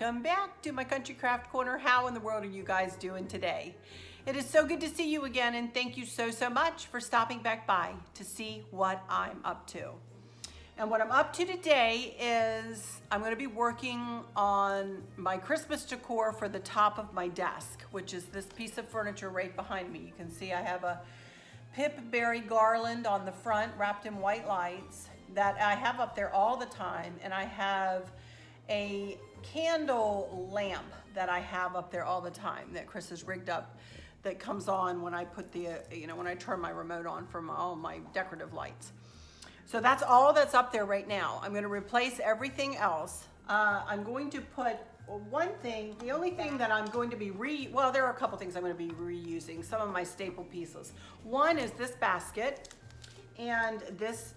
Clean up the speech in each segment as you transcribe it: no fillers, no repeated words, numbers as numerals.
welcome back to my Country Craft Corner. How in the world are you guys doing today? It is so good to see you again, and thank you so much for stopping back by to see what I'm up to. And what I'm up to today is I'm going to be working on my Christmas decor for the top of my desk, which is this piece of furniture right behind me. You can see I have a pip-berry garland on the front wrapped in white lights that I have up there all the time, and I have a candle lamp that I have up there all the time that Chris has rigged up that comes on when I put the, when I turn my remote on from all my decorative lights. So that's all that's up there right now. I'm going to replace everything else. I'm going to put one thing, the only thing that I'm going to be well, there are a couple things I'm going to be reusing, some of my staple pieces. One is this basket, and this,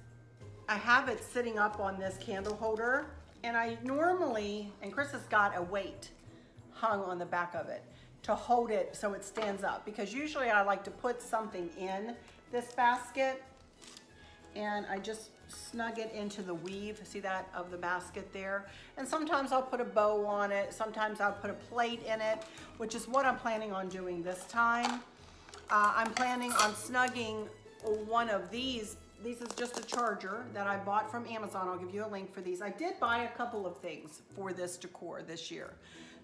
I have it sitting up on this candle holder. And I normally, and Chris has got a weight hung on the back of it to hold it so it stands up, because usually I like to put something in this basket and I just snug it into the weave, see that, of the basket there. And sometimes I'll put a bow on it, sometimes I'll put a plate in it, which is what I'm planning on doing this time. I'm planning on snugging one of these. This is just a charger that I bought from Amazon. I'll give you a link for these. I did buy a couple of things for this decor this year,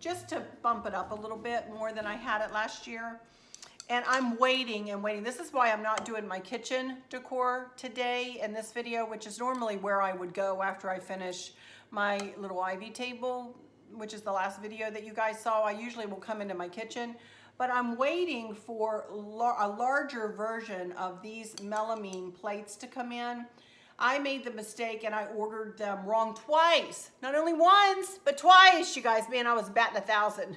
just to bump it up a little bit more than I had it last year. And I'm waiting and waiting. This is why I'm not doing my kitchen decor today in this video, which is normally where I would go after I finish my little ivy table, which is the last video that you guys saw. I usually will come into my kitchen. But I'm waiting for a larger version of these melamine plates to come in. I made the mistake and I ordered them wrong twice. Not only once, but twice, you guys. Man, I was batting 1,000.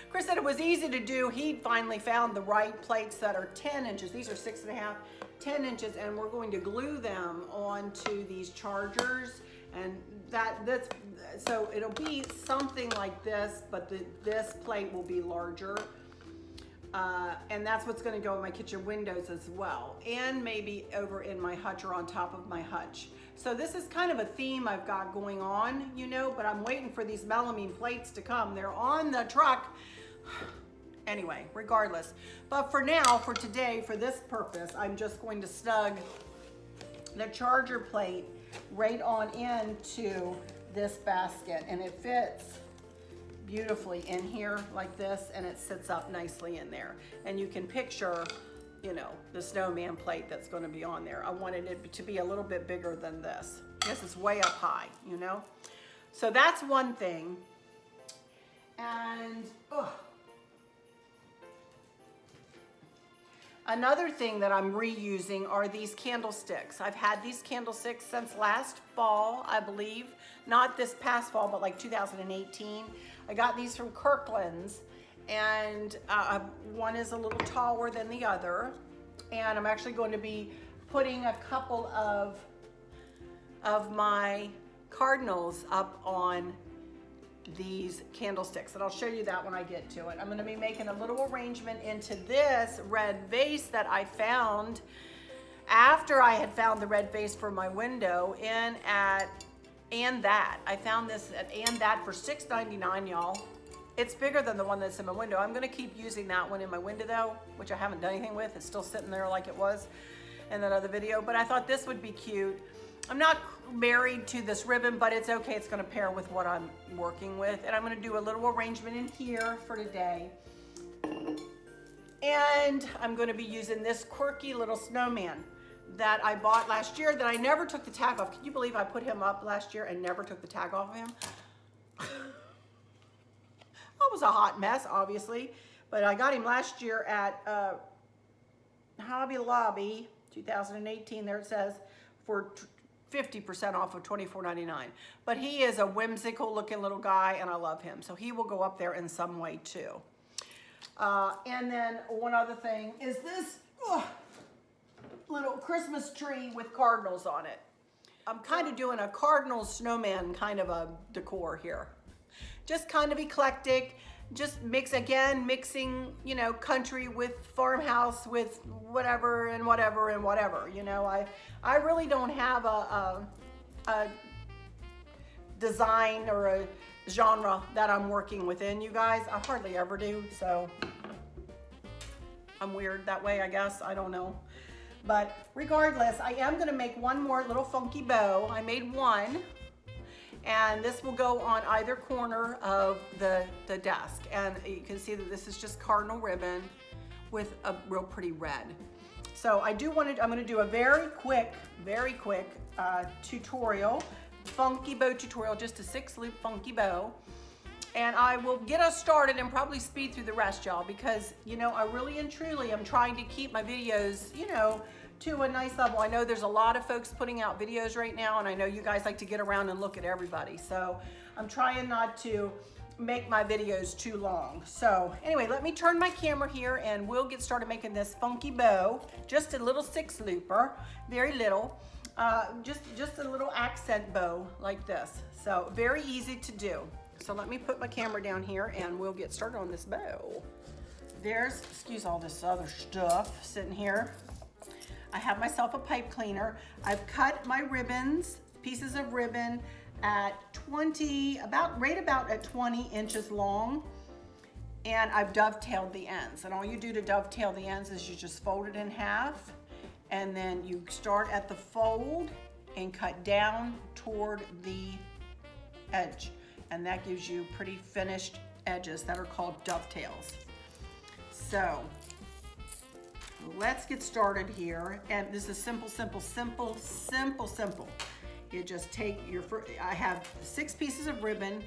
Chris said it was easy to do. He finally found the right plates that are 10 inches. These are 6.5, 10 inches, and we're going to glue them onto these chargers. And so it'll be something like this, but this plate will be larger. And that's what's going to go in my kitchen windows as well, and maybe over in my hutch or on top of my hutch. So this is kind of a theme I've got going on, but I'm waiting for these melamine plates to come. They're on the truck. Anyway, regardless. But for now, for today, for this purpose, I'm just going to snug the charger plate right on into this basket, and it fits beautifully in here like this, and it sits up nicely in there. And you can picture, the snowman plate that's going to be on there. I wanted it to be a little bit bigger than this. This is way up high, So that's one thing. And another thing that I'm reusing are these candlesticks. I've had these candlesticks since last fall, I believe. Not this past fall, but like 2018. I got these from Kirkland's, and one is a little taller than the other. And I'm actually going to be putting a couple of my cardinals up on these candlesticks, and I'll show you that when I get to it. I'm going to be making a little arrangement into this red vase that I found after I had found the red vase for my window I found this at And That for $6.99, y'all. It's bigger than the one that's in my window. I'm going to keep using that one in my window though, which I haven't done anything with. It's still sitting there like it was in that other video, but I thought this would be cute. I'm not married to this ribbon, but it's okay. It's going to pair with what I'm working with. And I'm going to do a little arrangement in here for today. And I'm going to be using this quirky little snowman that I bought last year that I never took the tag off. Can you believe I put him up last year and never took the tag off of him? That was a hot mess, obviously. But I got him last year at Hobby Lobby 2018. There it says for 50% off of $24.99. But he is a whimsical looking little guy, and I love him. So he will go up there in some way too. And then one other thing is this little Christmas tree with cardinals on it. I'm kind of doing a cardinal snowman kind of a decor here. Just kind of eclectic, just mixing, country with farmhouse with whatever and whatever and whatever. I really don't have a design or a genre that I'm working within, you guys. I hardly ever do, so I'm weird that way, I guess. I don't know. But regardless, I am gonna make one more little funky bow. I made one, and this will go on either corner of the desk. And you can see that this is just cardinal ribbon with a real pretty red. So I'm gonna do a very quick tutorial, funky bow tutorial, just a 6-loop funky bow. And I will get us started and probably speed through the rest, y'all, because, you know, I really and truly am trying to keep my videos, you know, to a nice level. I know there's a lot of folks putting out videos right now, and I know you guys like to get around and look at everybody. So I'm trying not to make my videos too long. So anyway, let me turn my camera here and we'll get started making this funky bow. Just a little 6-looper, very little. Just a little accent bow like this. So very easy to do. So let me put my camera down here and we'll get started on this bow. Excuse all this other stuff sitting here. I have myself a pipe cleaner. I've cut my ribbons, pieces of ribbon at right about at 20 inches long. And I've dovetailed the ends. And all you do to dovetail the ends is you just fold it in half, and then you start at the fold and cut down toward the edge. And that gives you pretty finished edges that are called dovetails. So let's get started here. And this is simple. You just take I have 6 pieces of ribbon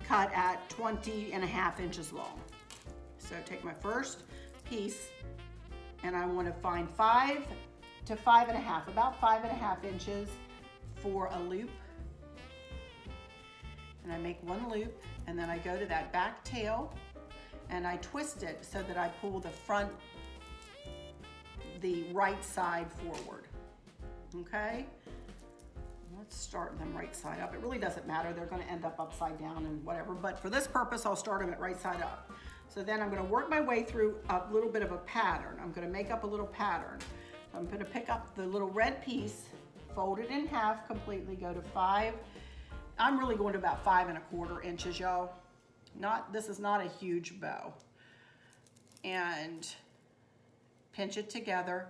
cut at 20.5 inches long. So take my first piece and I want to find 5 to 5.5, about 5.5 inches for a loop. And I make one loop, and then I go to that back tail and I twist it so that I pull the right side forward. Okay? Let's start them right side up. It really doesn't matter. They're going to end up upside down and whatever, but for this purpose, I'll start them at right side up. So then I'm going to work my way through a little bit of a pattern. I'm going to make up a little pattern. I'm going to pick up the little red piece, fold it in half completely, go to 5. I'm really going to about 5.25 inches, y'all. This is not a huge bow. And pinch it together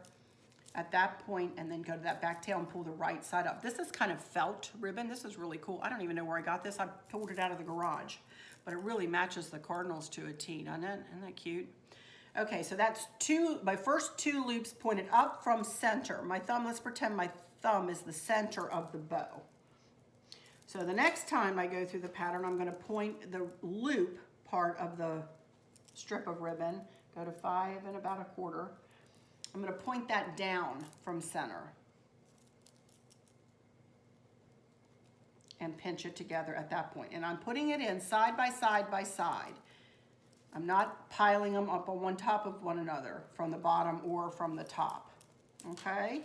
at that point, and then go to that back tail and pull the right side up. This is kind of felt ribbon. This is really cool. I don't even know where I got this. I pulled it out of the garage, but it really matches the cardinals to a T, doesn't it? Isn't that cute? Okay, so that's my first 2 loops pointed up from center. My thumb, let's pretend my thumb is the center of the bow. So the next time I go through the pattern, I'm going to point the loop part of the strip of ribbon, go to 5.25. I'm going to point that down from center and pinch it together at that point. And I'm putting it in side by side by side. I'm not piling them up on one top of one another from the bottom or from the top. Okay?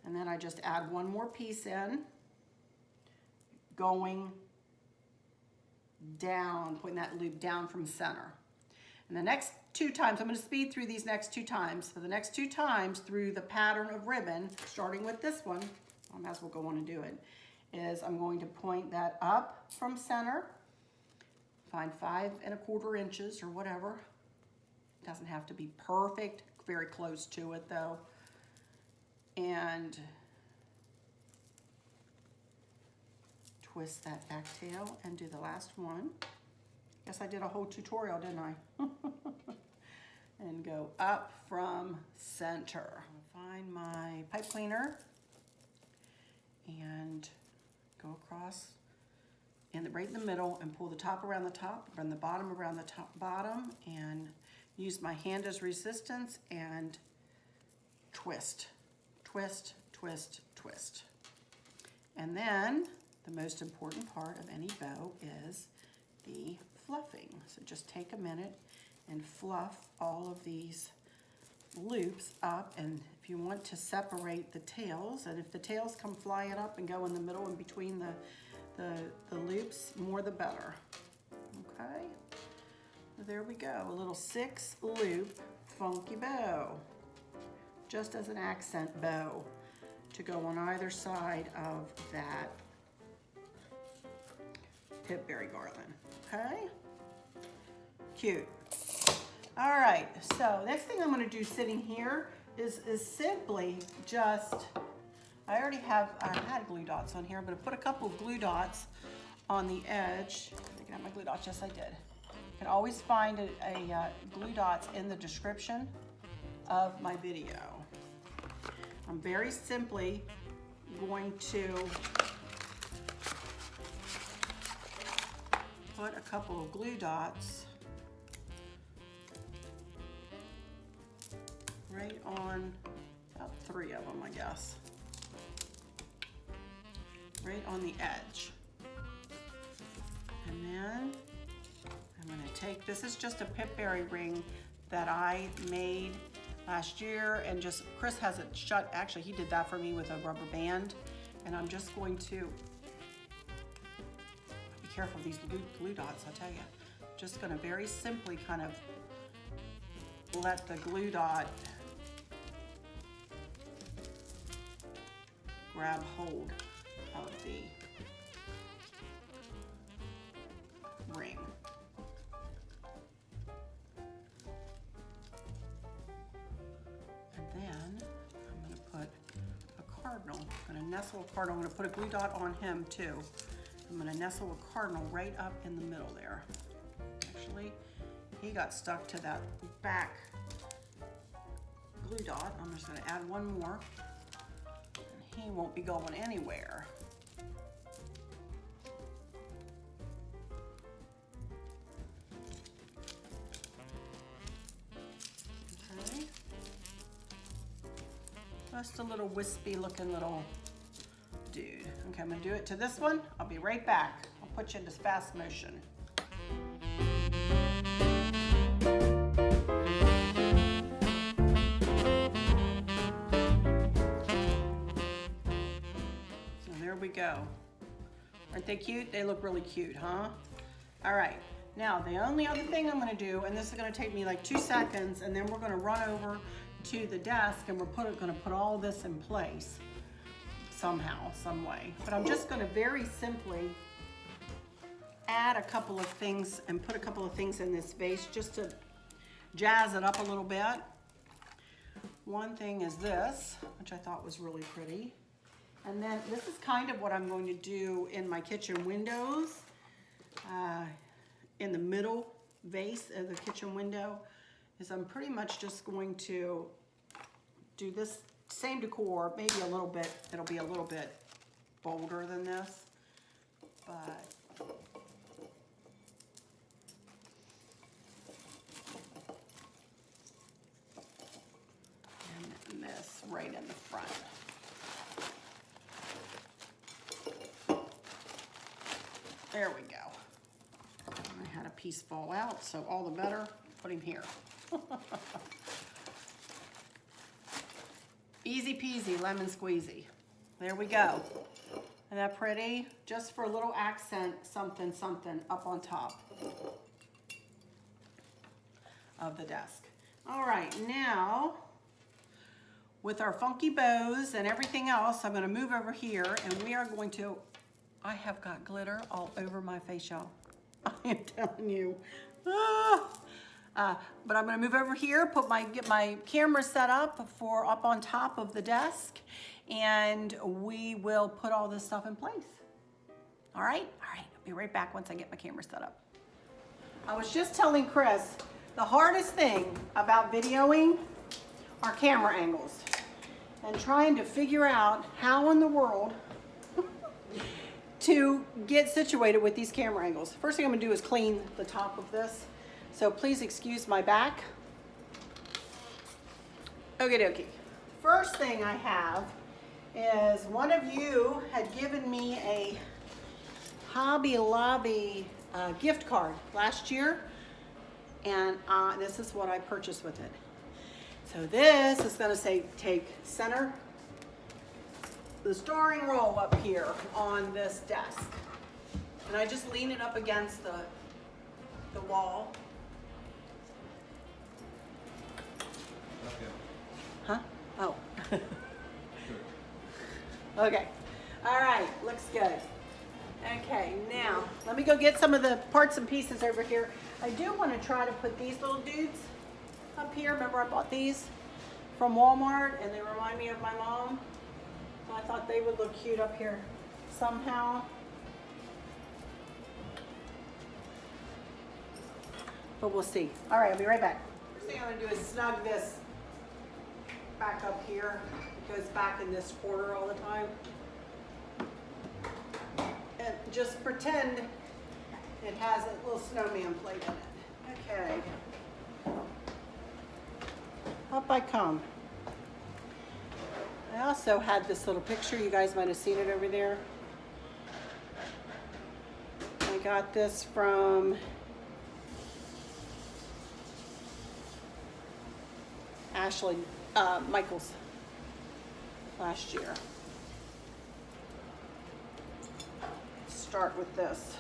And then I just add one more piece in, going down, putting that loop down from center. And the next 2 times, I'm going to speed through these next 2 times. For the next 2 times through the pattern of ribbon, starting with this one, I might as well go on and do it, is I'm going to point that up from center, find 5.25 inches or whatever. It doesn't have to be perfect, very close to it though. And twist that back tail and do the last one. Guess I did a whole tutorial, didn't I? And go up from center. Find my pipe cleaner and go across right in the middle and pull the top around the top, bring the bottom around the top bottom, and use my hand as resistance and twist, twist, twist, twist. And then the most important part of any bow is the fluffing. So just take a minute and fluff all of these loops up, and if you want to separate the tails, and if the tails come flying up and go in the middle and between the loops, more the better. Okay, so there we go, a little 6-loop funky bow, just as an accent bow to go on either side of that pipberry garland. Okay, cute. All right, so next thing I'm going to do sitting here is simply just, I had glue dots on here. I'm going to put a couple of glue dots on the edge. Looking at my glue dots, yes I did. You can always find a glue dots in the description of my video. I'm very simply going to put a couple of glue dots right on, about 3 of them I guess, right on the edge. And then I'm going to take, this is just a pipberry ring that I made last year, and just, Chris has it shut, actually he did that for me with a rubber band, and I'm just going to, be careful of these glue dots, I'll tell you. Just going to very simply kind of let the glue dot grab hold of the ring. And then I'm going to put a cardinal. I'm going to nestle a cardinal. I'm going to put a glue dot on him too. I'm going to nestle a cardinal right up in the middle there. Actually, he got stuck to that back glue dot. I'm just going to add one more. And he won't be going anywhere. Okay. Just a little wispy looking little dude. Okay, I'm gonna do it to this one. I'll be right back. I'll put you into fast motion. So there we go. Aren't they cute? They look really cute, huh? All right, now the only other thing I'm gonna do, and this is gonna take me like 2 seconds, and then we're gonna run over to the desk and we're gonna put all this in place somehow, some way. But I'm just gonna very simply add a couple of things and put a couple of things in this vase just to jazz it up a little bit. One thing is this, which I thought was really pretty. And then this is kind of what I'm going to do in my kitchen windows. In the middle vase of the kitchen window is I'm pretty much just going to do this same decor, maybe a little bit, it'll be a little bit bolder than this, but and this right in the front. There we go. I had a piece fall out, so all the better, put him here. Easy peasy, lemon squeezy. There we go. Isn't that pretty? Just for a little accent, something, something up on top of the desk. All right, now, with our funky bows and everything else, I'm gonna move over here and we are going to, I have got glitter all over my face, y'all. I am telling you. But I'm gonna move over here, get my camera set up for up on top of the desk, and we will put all this stuff in place. All right, I'll be right back once I get my camera set up. I was just telling Chris, the hardest thing about videoing are camera angles and trying to figure out how in the world to get situated with these camera angles. First thing I'm gonna do is clean the top of this. So please excuse my back. Okie dokie. First thing I have is one of you had given me a Hobby Lobby gift card last year, and this is what I purchased with it. So this is gonna say take center the storing roll up here on this desk. And I just lean it up against the wall. Huh? Oh. Okay. All right, looks good. Okay, now let me go get some of the parts and pieces over here. I do want to try to put these little dudes up here. Remember I bought these from Walmart and they remind me of my mom. So I thought they would look cute up here somehow. But we'll see. All right, I'll be right back. First thing I'm gonna do is snug this back up here. It goes back in this corner all the time. And just pretend it has a little snowman plate in it. Okay. Up I come. I also had this little picture. You guys might have seen it over there. I got this from Ashley Michaels last year. Start with this.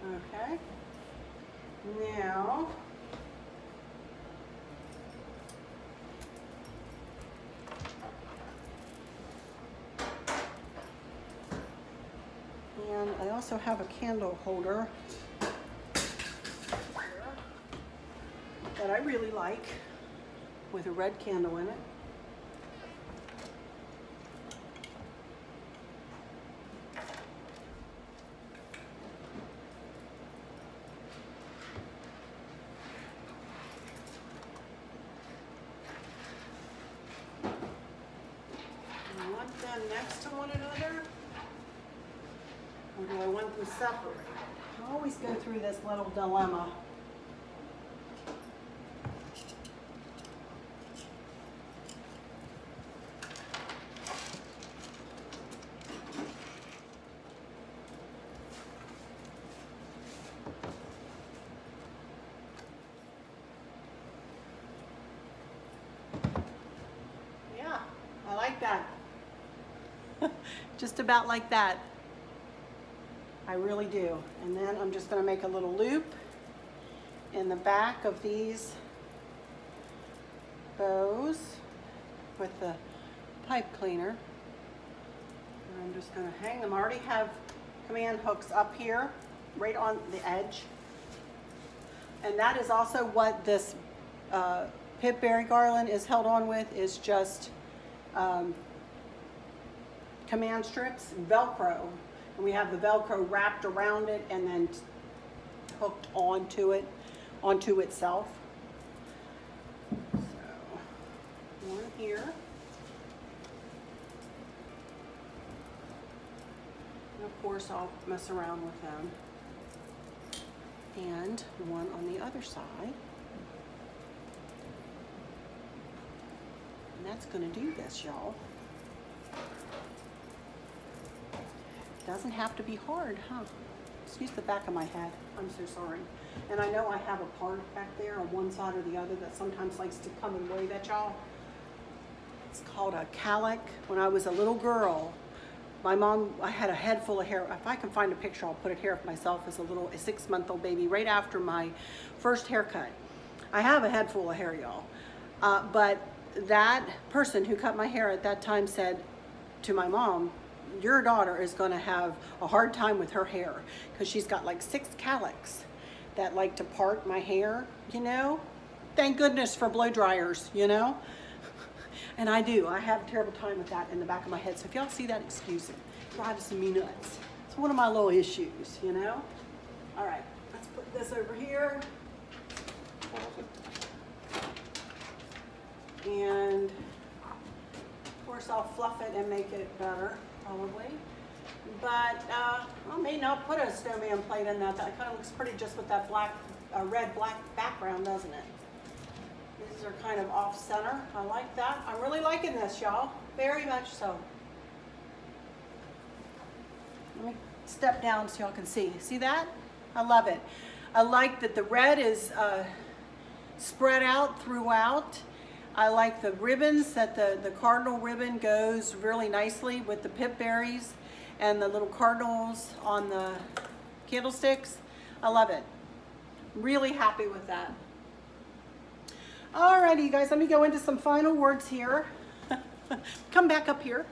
Okay. Now and I also have a candle holder that I really like with a red candle in it. I want them next to one another, or do I want them separated? I always go through this little dilemma. I like that. Just about like that. I really do. And then I'm just going to make a little loop in the back of these bows with the pipe cleaner. And I'm just going to hang them. I already have command hooks up here, right on the edge. And that is also what this pip berry garland is held on with, is just command strips, Velcro, and we have the Velcro wrapped around it and then hooked onto it, onto itself. So, one here. And of course I'll mess around with them. And one on the other side. And that's going to do this, y'all. Doesn't have to be hard, huh? Excuse the back of my head. I'm so sorry. And I know I have a part back there on one side or the other that sometimes likes to come and wave at y'all. It's called a calic. When I was a little girl, my mom, I had a head full of hair. If I can find a picture, I'll put it here of myself as a 6-month-old baby, right after my first haircut. I have a head full of hair, y'all. But that person who cut my hair at that time said to my mom, your daughter is going to have a hard time with her hair because she's got like 6 calics that like to part my hair, you know. Thank goodness for blow dryers, you know. And I do. I have a terrible time with that in the back of my head. So if y'all see that, excuse it. Drives me nuts. It's one of my little issues, you know. All right, let's put this over here. And of course I'll fluff it and make it better, probably. But I may not put a snowman plate in that. That kind of looks pretty just with that black, red-black background, doesn't it? These are kind of off center. I like that. I'm really liking this, y'all. Very much so. Let me step down so y'all can see. See that? I love it. I like that the red is spread out throughout. I like the ribbons, that the cardinal ribbon goes really nicely with the pip berries and the little cardinals on the candlesticks. I love it. Really happy with that. Alrighty, you guys, let me go into some final words here. Come back up here.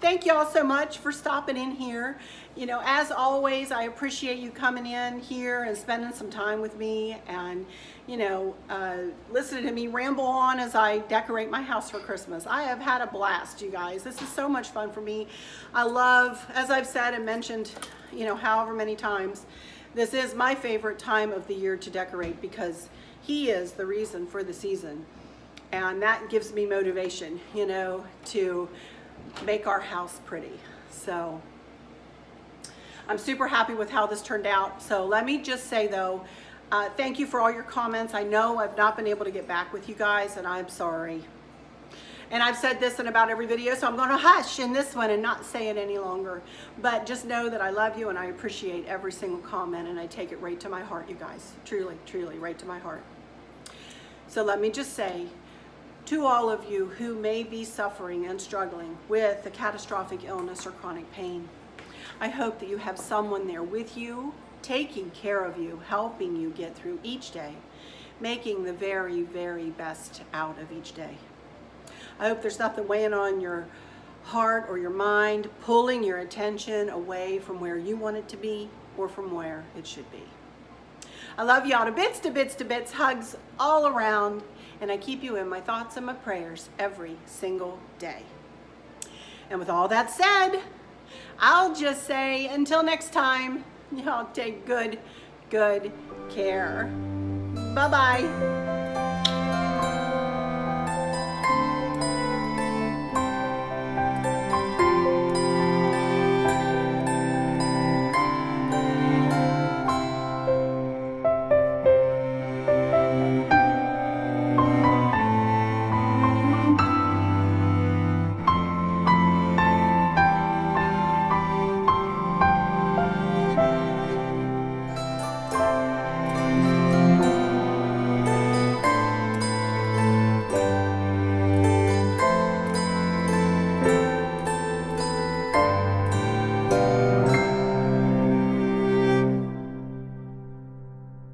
Thank you all so much for stopping in here. You know, as always, I appreciate you coming in here and spending some time with me and, you know, listening to me ramble on as I decorate my house for Christmas. I have had a blast, you guys. This is so much fun for me. I love, as I've said and mentioned, you know, however many times, this is my favorite time of the year to decorate because he is the reason for the season. And that gives me motivation, you know, to make our house pretty. So I'm super happy with how this turned out. So let me just say though, thank you for all your comments. I know I've not been able to get back with you guys and I'm sorry. And I've said this in about every video, so I'm going to hush in this one and not say it any longer. But just know that I love you and I appreciate every single comment and I take it right to my heart, you guys. Truly, truly, right to my heart. So let me just say, to all of you who may be suffering and struggling with a catastrophic illness or chronic pain, I hope that you have someone there with you, taking care of you, helping you get through each day, making the very, very best out of each day. I hope there's nothing weighing on your heart or your mind, pulling your attention away from where you want it to be or from where it should be. I love you all to bits, to bits, to bits, hugs all around, and I keep you in my thoughts and my prayers every single day. And with all that said, I'll just say until next time, y'all take good care. Bye-bye.